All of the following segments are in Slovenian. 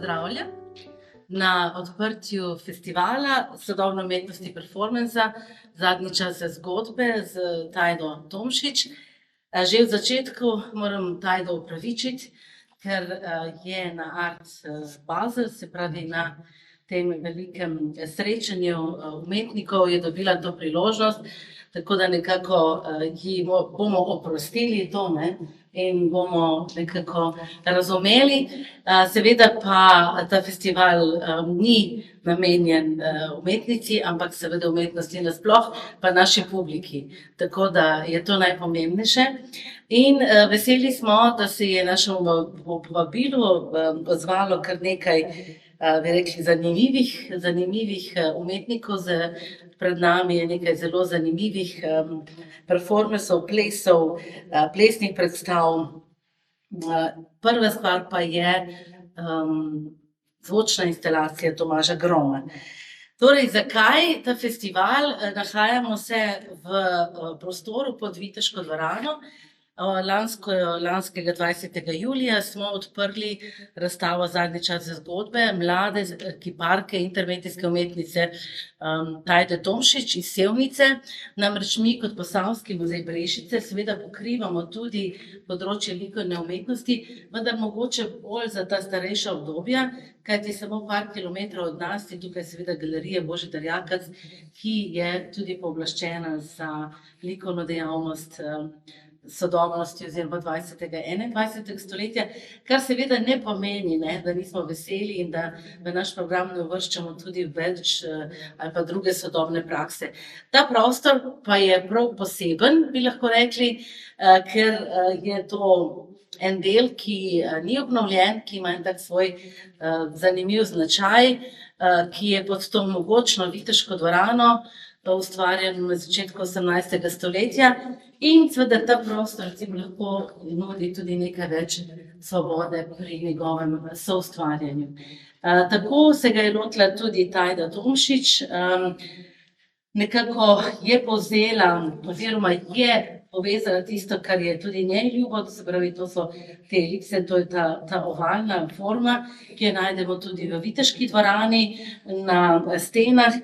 pozdravljam na odprtju festivala sodobne umetnosti performansa Zadnji čas za zgodbe z Tajdo Tomšič. Že v začetku moram Tajdo opravičiti, ker je na Art Basel, se pravi na tem velikem srečanju umetnikov, je dobila to priložnost, tako da nekako ji bomo oprostili to, ne? In bomo nekako razumeli. Seveda pa ta festival ni namenjen umetnici, ampak seveda umetnosti nasploh, pa naši publiki. Tako da je to najpomembnejše. In veseli smo, da se je našemu povabilu odzvalo kar nekaj, bi rekli, zanimivih umetnikov. Pred nami je nekaj zelo zanimivih performansov, plesov, plesnih predstav. Prva stvar pa je zvočna instalacija Tomaža Groma. Torej, zakaj ta festival? Nahajamo se v prostoru pod Viteško dvorano. Lanskega 20. julija smo odprli razstavo Zadnji čas za zgodbe mlade kiparke, intervencijske umetnice Tajde Tomšič iz Sevnice. Namreč mi kot Posavski muzej Brežice seveda pokrivamo tudi področje likovne umetnosti, vendar mogoče bolj za ta starejša obdobja, kajti samo par kilometrov od nas je tukaj seveda galerija Božidar Jakac, ki je tudi pooblaščena za likovno dejavnost sodobnosti oziroma 20. in 21. stoletja, kar seveda ne pomeni, da nismo veseli in da v naš program ne uvrščamo tudi več ali pa druge sodobne prakse. Ta prostor pa je prav poseben, bi lahko rekli, ker je to en del, ki ni obnovljen, ki ima en tak svoj zanimiv značaj, ki je pod to mogočno Viteško dvorano ustvarjen na začetku 18. stoletja. In seveda ta prostor lahko nudi tudi nekaj več svobode pri njegovem soustvarjanju. Tako se ga je lotila tudi Tajda Tomšič. Nekako je povzela oziroma je povezala tisto, kar je tudi njej ljubo, to se pravi, to so te elipse, to je ta ovalna forma, ki jo najdemo tudi v Viteški dvorani na stenah.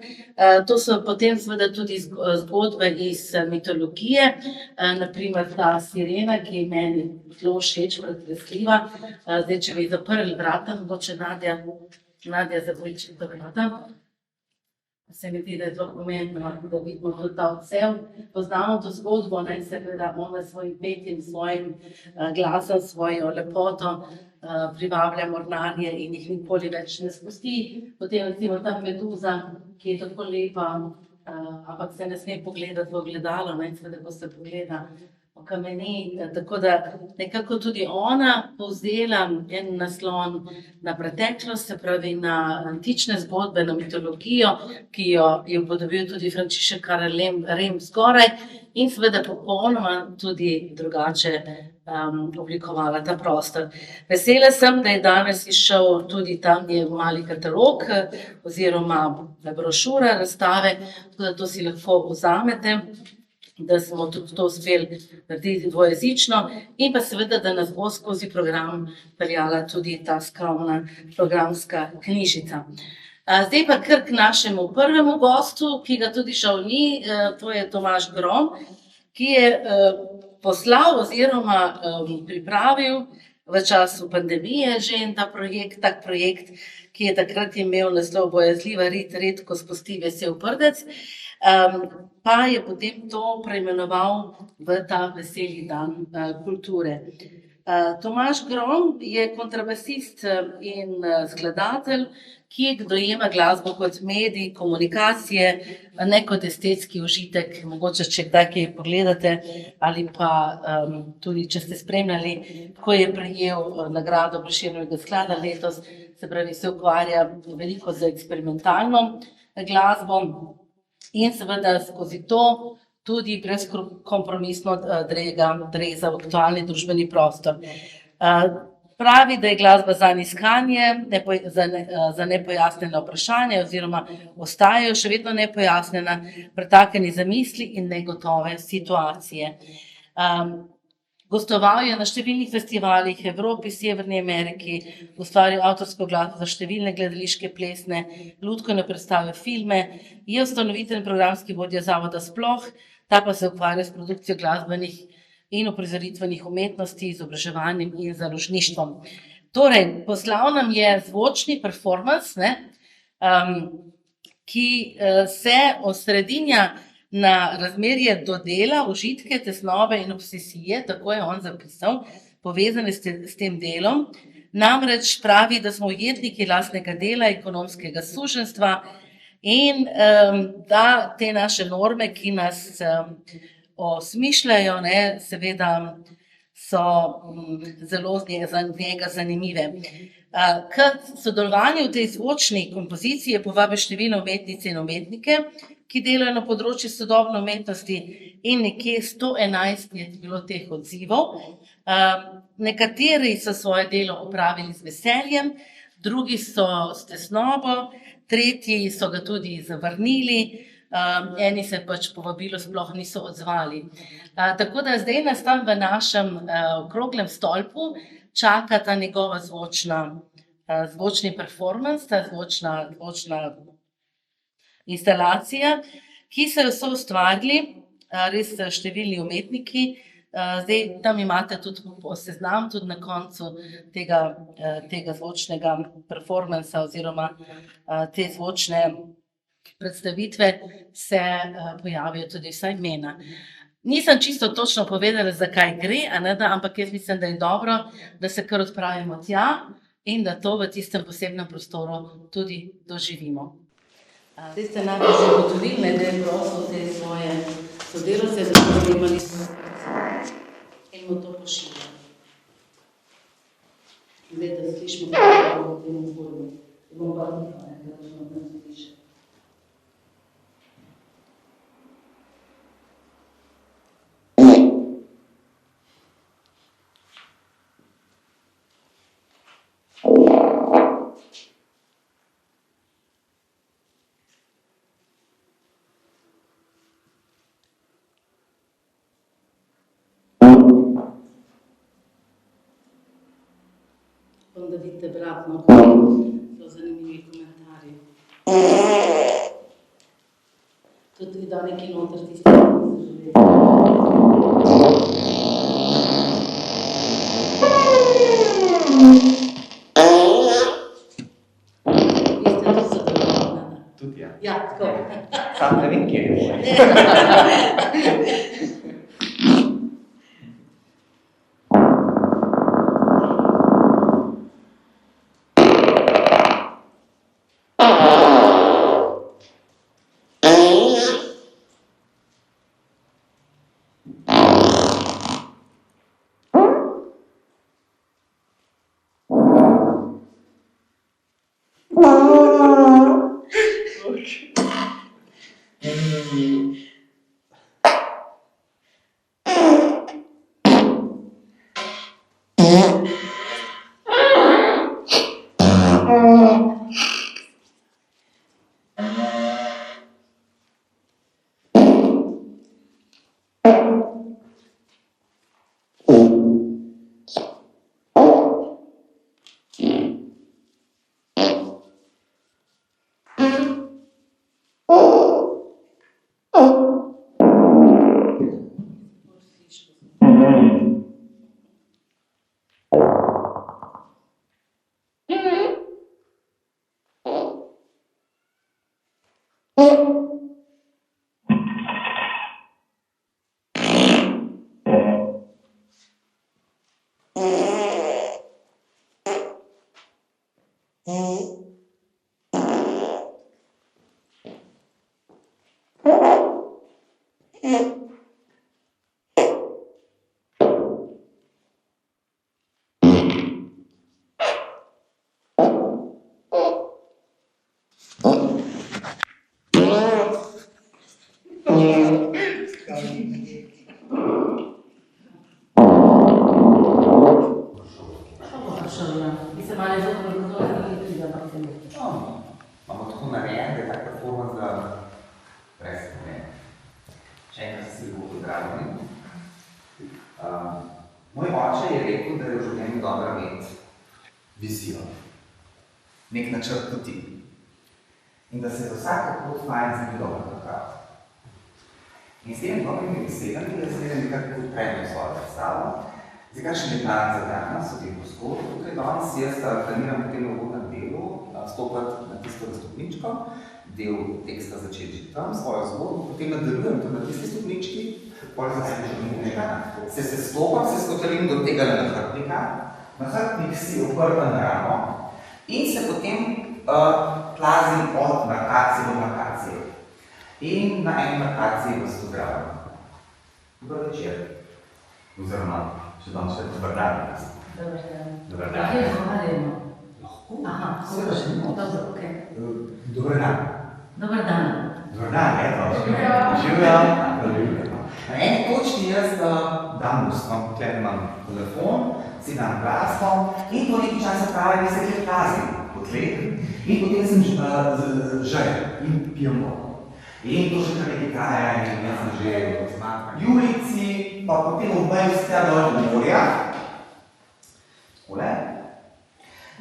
To so potem seveda tudi zgodbe iz mitologije, na primer ta sirena, ki je meni zelo všeč, pretresljiva. Zdaj, če bi zaprli vrata, mogoče Nadja zabolči do vrata. Se mi zdi, da je zelo pomembno, da vidimo tudi ta odsev. Poznamo to zgodbo, seveda ona s svojim petjem, svojim glasom, svojo lepoto privablja mornarje in jih nikoli več ne spusti. Potem recimo ta meduza, ki je tako lepa, ampak se ne sme pogledati v ogledalo, seveda, ko se pogleda okameni. Tako da nekako tudi ona povzela en naslon na preteklost, se pravi na antične zgodbe, na mitologijo, ki jo je upodobil tudi Frančišek Karel Rem zgoraj in seveda popolnoma tudi drugače oblikovala ta prostor. Vesela sem, da je danes izšel tudi tam mali katalog oziroma brošura razstave, tako da to si lahko vzamete, da smo tudi to uspeli narediti dvojezično in pa seveda, da nas bo skozi program peljala tudi ta skromna programska knjižica. Zdaj pa kar k našemu prvemu gostu, ki ga tudi žal ni, to je Tomaž Grom, ki je poslal oziroma pripravil v času pandemije že en tak projekt, ki je takrat imel naslov Bojazljiva rit redko spusti vesel prdec, pa je potem to preimenoval v ta veseli dan kulture. Tomaž Grom je kontrabasist in skladatelj, ki dojema glasbo kot medij komunikacije, ne kot estetski užitek. Mogoče, če kdaj kaj pogledate ali pa tudi, če ste spremljali, ko je prejel nagrado Prešernovega sklada letos, se pravi, se ukvarja veliko z eksperimentalno glasbo in seveda skozi to tudi brezkompromisno dreza v aktualni družbeni prostor. Pravi, da je glasba zanj iskanje za nepojasnjena vprašanja oziroma ostajajo še vedno nepojasnjena, pretaknjeni zamisli in negotove situacije. Gostoval je na številnih festivalih v Evropi, Severni Ameriki, ustvaril avtorsko glasbo za številne gledališke, plesne, lutkovne predstave, filme, je ustanovitelj in programski vodja zavoda Sploh, ta pa se ukvarja s produkcijo glasbenih in uprizoritvenih umetnosti, izobraževanjem in založništvom. Torej, poslal nam je zvočni performance, ki se osredinja na razmerje do dela, užitke, tesnobe in obsesije, tako je on zapisal, povezane s tem delom. Namreč pravi, da smo ujetniki lastnega dela, ekonomskega suženjstva in da te naše norme, ki nas osmišljajo, seveda so zelo za njega zanimive. K sodelovanju v tej zvočni kompoziciji je povabil številne umetnice in umetnike, ki delajo na področju sodobne umetnosti, in nekje 111 je bilo teh odzivov. Nekateri so svoje delo opravili z veseljem, drugi so s tesnobo, tretji so ga tudi zavrnili, eni se pač povabilu sploh niso odzvali. Tako da zdaj nas tam v našem okroglem stolpu čaka ta njegova zvočni performance, ta zvočna instalacija, ki so jo soustvarili res številni umetniki. Zdaj tam imate tudi seznam, tudi na koncu tega zvočnega performansa oziroma te zvočne predstavitve se pojavijo tudi vsa imena. Nisem čisto točno povedala, zakaj gre, ampak jaz mislim, da je dobro, da se kar odpravimo tja in da to v tistem posebnem prostoru tudi doživimo. Zdaj ste najbolj že ugotovili, da je prosil te svoje sodelavce, da so snemali in mu to pošiljali. Zdaj, da slišimo, kako bo v tem okolju. Bom pa nekaj, da smo nas slišali. Da vidite bratno, zelo zanimivi komentarji. Tudi da nekaj noter tisti, ki se želi. Vi ste tudi zadovoljni? Tudi ja. Ja, tako. Sam ne vem, kje je moj. Imamo tako narejen, da je tak performance, da brez ne. Še enkrat se bo pozdravljeni. Moj oče je rekel, da je v življenju dobro imeti vizijo, nek načrt poti in da se za vsako pot fajn zdi dobro pripraviti. In s temi dobrimi besedami je zdaj nekako odpremil svojo predstavo. Zdaj, kakšen je plan za danes, v tem poskoru? Tukaj danes jaz planiram v tem uvodnem delu stopati na tisto stopničko, del teksta začeti že tam, svojo zgodbo, potem nadaljujem tudi na tisti stopnički, potem se sestopam, se skotarim do tega nahrbtnika, nahrbtnik si oprta na ramo in se potem plazim od markacije do markacije. In na eni markaciji vas pozdravljam. Dobar večer. Oziroma, še danes še dobar dan. Dobar dan. Dobar dan. Kje razgovarjamo? Lahko. Aha, dobro, okej. Dobar dan. Dobar dan. Dobar dan, Živjo. Na eni točki jaz dam ustno, tukaj imam telefon, si dam glasno in po nekaj časa pravi, da se kje plazim po tleh in potem sem želj in pijem vodo. In to še kar nekaj traja in jaz sem že v Julici, pa potem obmeju z tega dol do morja. Takole.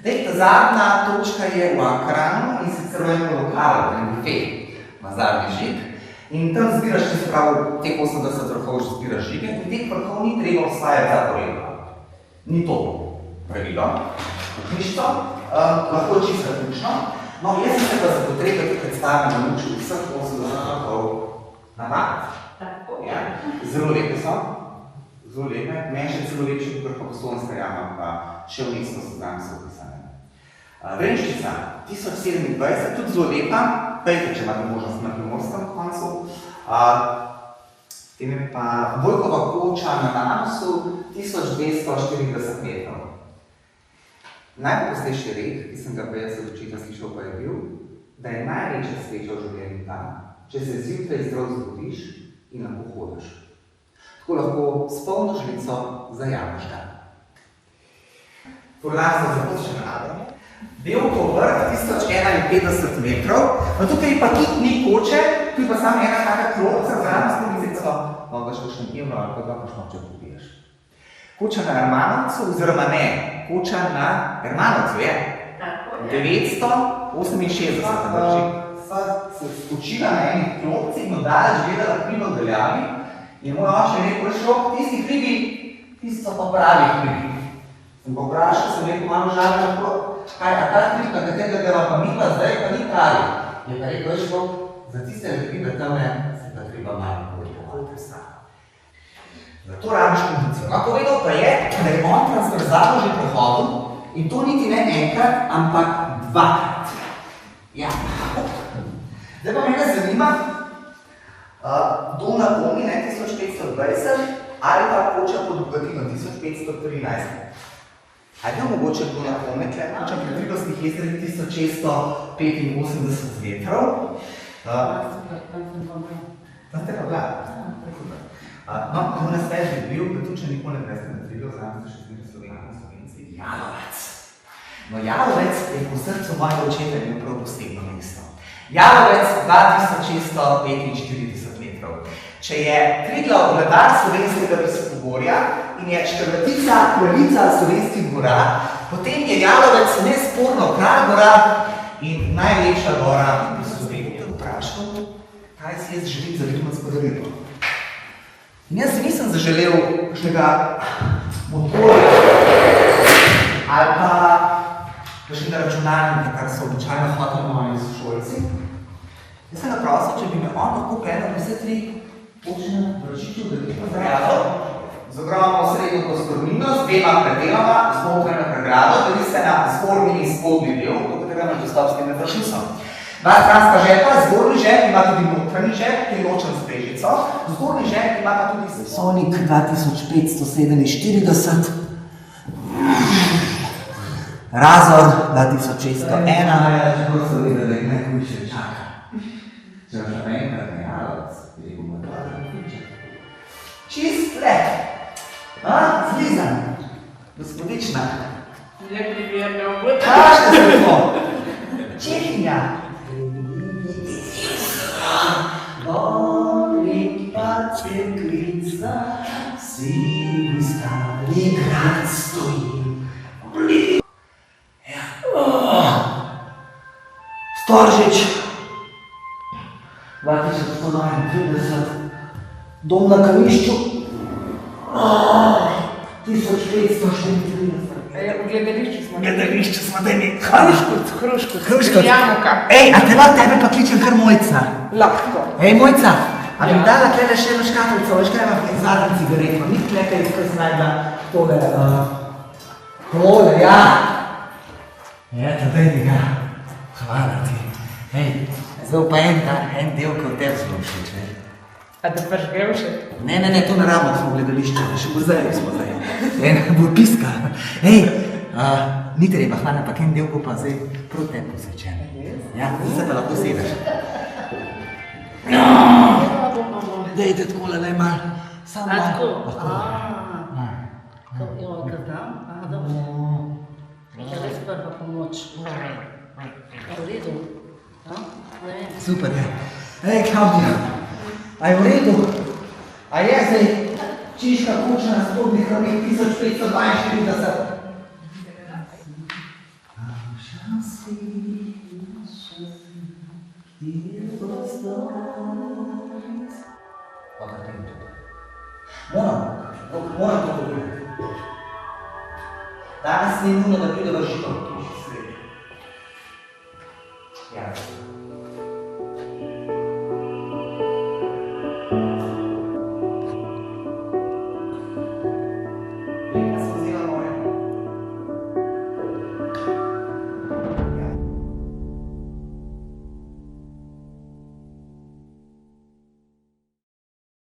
Zdaj, ta zadnja točka je v Ankaranu in sicer v enem lokalu, v enem bufe, na zadnji žig. In tam zbiraš, če se pravi, teh 80 vrhov že zbiraš žige in teh vrhov ni treba osvajati zaporedno. Ni to pravilo. Knjižco, lahko čisto ključno. No, jaz sem se pa za potrebe te predstave naučil vseh 80 vrhov navad. Ja. Zelo lepe so, zelo lepe. Meni še celo lepši kot Postojnska jama, pa še v mesto seznam so opisane. Vrenščica 1027, tudi zelo lepa, pejte, če imate možnost na Primorskem koncu. Potem je pa Vojkova koča na Nanosu 1240 metrov. Najpogostejši rek, ki sem ga prej od očeta slišal, pa je bil, da je največja sreča v življenju tam, če se zjutraj zdrav zbudiš in lahko hodiš. Tako lahko s polno žlico zajameš dan. Furlansko započne nado. Belko vrh 1051 metrov, no tukaj pa tudi ni koče, tu je pa samo ena taka klopca zraven s polizico, no ga še še dnevno ali pa ga če popiješ. Koča na Ermanovcu, oziroma ne, koča na Ermanovcu je. 968 drži. Sva se skočila na eni klopci in oddaleč gledala hribe v daljavi in moj oče rekel, šlo po tisti hribi, tisti so pa pravi hribi. Sem pa vprašal, sem rekel, malo žalno, kaj, a ta hrib, na katerega deva pa midva, zdaj pa ni pravi. Je pa rekel, šlo za tiste hribe tamne, se pa treba malo povedal predstavljati. Zato rabiš kondicijo. No, povedal pa je, da je on transverzalno že prehodil in to niti ne enkrat, ampak dvakrat. Ja. Zdaj pa mene zanima, dom na Komi, 1520, ali pa koča pod Bogatino 1513. Ajde mogoče dom na Komi, koča pod Triglavskih jezerih 1685 metrov. Tam te pa gleda. No, to nas več je bil, da tu če nikoli ne greste na Triglav, znam se še zbiri Slovenci, Jalovec. No, Jalovec je po srcu mojega očeta imel prav posebno mesto. Jalovec 2645 metrov. Če je Triglav vladar slovenskega visokogorja in je četrtica kraljica slovenskih gora, potem je Jalovec nesporno kralj gora in najlepša gora v Sloveniji. Vprašal, kaj si jaz želim za Vidmansko dolino. In jaz si nisem zaželel kakšnega motorja ali pa kakšnega računalnika, kar so običajno hoteli moji sošolci. Jaz sem ga prosil, če bi me on lahko peljal vse tri počne vršičev veliko zrejado, z ogromno srednjo prostornino, z dvema predelama, znotraj na pregrado, da se na zgornji in spodnji del, do katerega me dostal s tem vršičem. Dva stranska žepa, zgornji žep ima tudi notranji žep, ki je ločen s prežico, zgornji žep ima pa tudi Sonik 2547, Razor 2601. Čeprav so vedeli, da jih najhujše čaka. Če vas še enkrat ne Jalovec, je bomo dobro vključiti. Čist lep, zlizan, gospodična. Neprimerno bo. Kašte se to? Čehinja. Voli pa cekli. Sivi stari grad stoji. Storžič, 2132, dom na Kališču, 1534. V gledališču smo. Gledališče smo, daj mi. Hruškot. Januka. Ej, a te lahko tebe pa kličem kar Mojca? Lahko. Ej, Mojca, a bi mi dala tlele še eno škatlico, veš kaj imam zadnji cigaretno, ni tleka izkaz najdla tole, ja. Eto, daj mi ga. Hvala ti. Ej, zdaj pa en del, ki v tebi zelo všeč, veš. A da paš grevše? Ne, to na Ramo smo v gledališču, še bolj smo zdaj. Bo piska. Ej, ni treba, hvala, pa en del bo pa zdaj prav tebi posvečen. Ja, zdaj se pa lahko sedeš. Dajte takole, le malo. Samo malo. Jo, kar dam? Dobro. Je res prva pomoč. V redu? Super je. Ej, Klaudija, a je v redu? A je zdaj Čiška kuča na spodnjih ravnih 1542? Moram to govoriti. Danes ni nujno, da pride v Žito.